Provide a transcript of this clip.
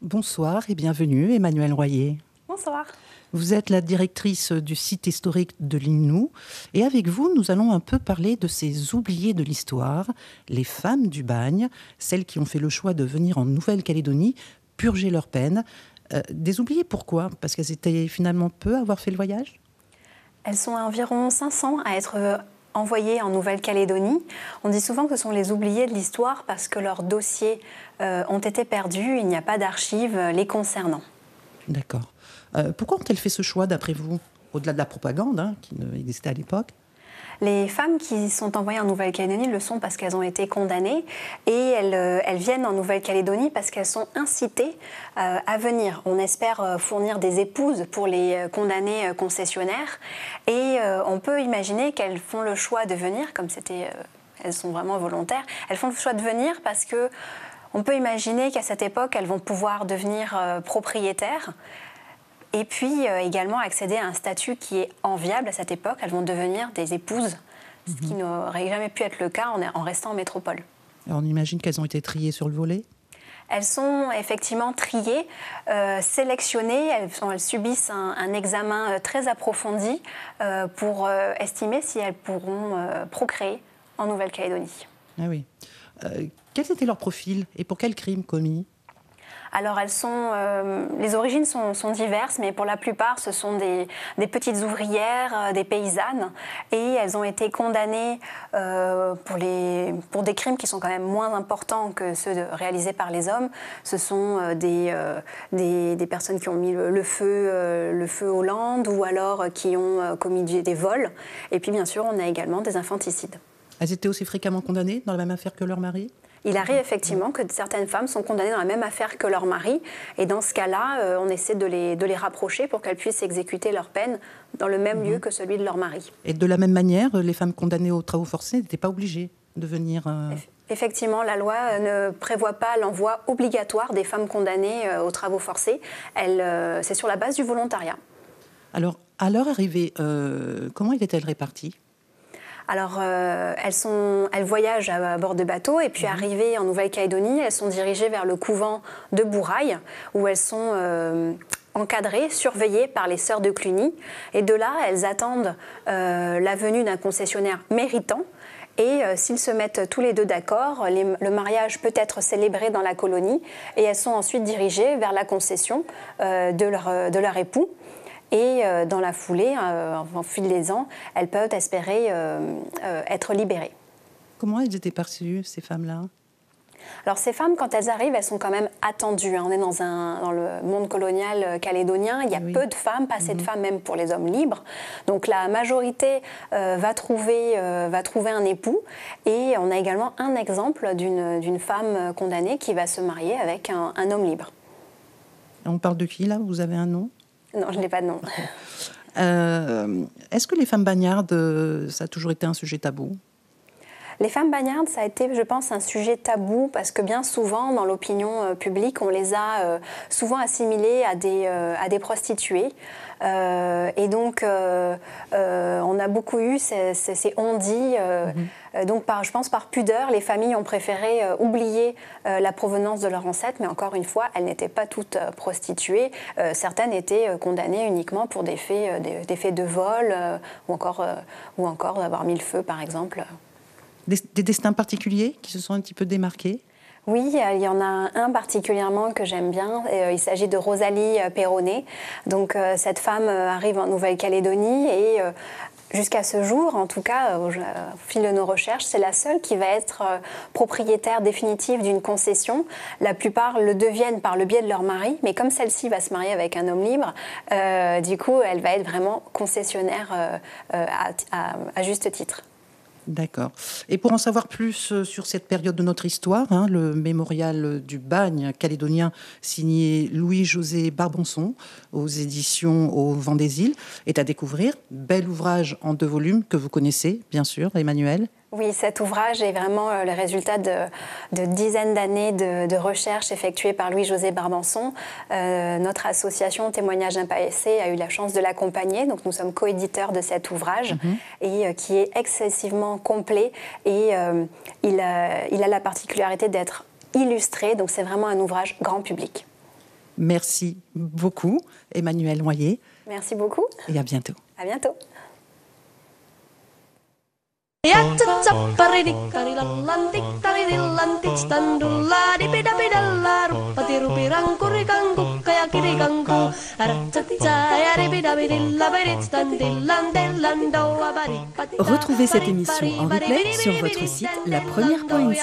Bonsoir et bienvenue, Emmanuelle Royer. Bonsoir. Vous êtes la directrice du site historique de Lille-Nou et avec vous, nous allons un peu parler de ces oubliées de l'histoire, les femmes du bagne, celles qui ont fait le choix de venir en Nouvelle-Calédonie purger leur peine. Des oubliées, pourquoi ? Parce qu'elles étaient finalement peu à avoir fait le voyage ? Elles sont environ 500 à être envoyées en Nouvelle-Calédonie. On dit souvent que ce sont les oubliées de l'histoire parce que leurs dossiers ont été perdus, il n'y a pas d'archives les concernant. D'accord. Pourquoi ont-elles fait ce choix, d'après vous, au-delà de la propagande qui existait à l'époque ? Les femmes qui sont envoyées en Nouvelle-Calédonie le sont parce qu'elles ont été condamnées et elles viennent en Nouvelle-Calédonie parce qu'elles sont incitées à venir. On espère fournir des épouses pour les condamnés concessionnaires et on peut imaginer qu'elles font le choix de venir, comme elles sont vraiment volontaires, elles font le choix de venir parce que on peut imaginer qu'à cette époque, elles vont pouvoir devenir propriétaires. Et puis également accéder à un statut qui est enviable à cette époque. Elles vont devenir des épouses, ce qui n'aurait jamais pu être le cas en restant en métropole. Alors on imagine qu'elles ont été triées sur le volet ? Elles sont effectivement triées, sélectionnées. Elles subissent un examen très approfondi pour estimer si elles pourront procréer en Nouvelle-Calédonie. Ah oui. Quels étaient leurs profils et pour quels crimes commis ? Alors les origines sont diverses, mais pour la plupart, ce sont des petites ouvrières, des paysannes, et elles ont été condamnées pour des crimes qui sont quand même moins importants que ceux réalisés par les hommes. Ce sont des personnes qui ont mis le feu aux Landes ou alors qui ont commis des vols. Et puis bien sûr, on a également des infanticides. Elles étaient aussi fréquemment condamnées dans la même affaire que leur mari ? Il arrive effectivement que certaines femmes sont condamnées dans la même affaire que leur mari. Et dans ce cas-là, on essaie de les rapprocher pour qu'elles puissent exécuter leur peine dans le même lieu que celui de leur mari. Et de la même manière, les femmes condamnées aux travaux forcés n'étaient pas obligées de venir... Effectivement, la loi ne prévoit pas l'envoi obligatoire des femmes condamnées aux travaux forcés. C'est sur la base du volontariat. Alors, à leur arrivée, comment étaient-elles réparties ? Alors, elles voyagent à bord de bateaux et puis arrivées en Nouvelle-Calédonie, elles sont dirigées vers le couvent de Bourail où elles sont encadrées, surveillées par les sœurs de Cluny. Et de là, elles attendent la venue d'un concessionnaire méritant. Et s'ils se mettent tous les deux d'accord, le mariage peut être célébré dans la colonie et elles sont ensuite dirigées vers la concession de leur époux. Et dans la foulée, en fil des ans, elles peuvent espérer être libérées. Comment elles étaient perçues, ces femmes-là ? Alors ces femmes, quand elles arrivent, elles sont quand même attendues. On est dans le monde colonial calédonien. Il y a peu de femmes, pas assez de femmes même pour les hommes libres. Donc la majorité va trouver un époux. Et on a également un exemple d'une femme condamnée qui va se marier avec un homme libre. On parle de qui, là ? Vous avez un nom ? Non, je n'ai pas de nom. Est-ce que les femmes bagnardes, ça a toujours été un sujet tabou ? Les femmes bagnardes, ça a été, je pense, un sujet tabou parce que bien souvent, dans l'opinion publique, on les a souvent assimilées à des prostituées. Et donc, on a beaucoup eu ces on-dit. Donc, je pense par pudeur, les familles ont préféré oublier la provenance de leurs ancêtres, mais encore une fois, elles n'étaient pas toutes prostituées. Certaines étaient condamnées uniquement pour des faits de vol ou encore d'avoir mis le feu, par exemple. Des destins particuliers qui se sont un petit peu démarqués ? Oui, il y en a un particulièrement que j'aime bien. Il s'agit de Rosalie Perronnet. Donc, cette femme arrive en Nouvelle-Calédonie et jusqu'à ce jour, en tout cas, au fil de nos recherches, c'est la seule qui va être propriétaire définitive d'une concession. La plupart le deviennent par le biais de leur mari, mais comme celle-ci va se marier avec un homme libre, du coup, elle va être vraiment concessionnaire à juste titre. D'accord. Et pour en savoir plus sur cette période de notre histoire, le mémorial du bagne calédonien signé Louis-José Barbançon aux éditions Au Vent des Îles est à découvrir. Bel ouvrage en 2 volumes que vous connaissez, bien sûr, Emmanuelle. Oui, cet ouvrage est vraiment le résultat de dizaines d'années de recherches effectuées par Louis-José Barbançon. Notre association Témoignages d'impassés a eu la chance de l'accompagner. Donc nous sommes coéditeurs de cet ouvrage et qui est excessivement complet. Et il a la particularité d'être illustré. Donc c'est vraiment un ouvrage grand public. Merci beaucoup, Emmanuelle Noyer. Merci beaucoup. Et à bientôt. À bientôt. Retrouvez cette émission en replay sur votre site lapremière.nc.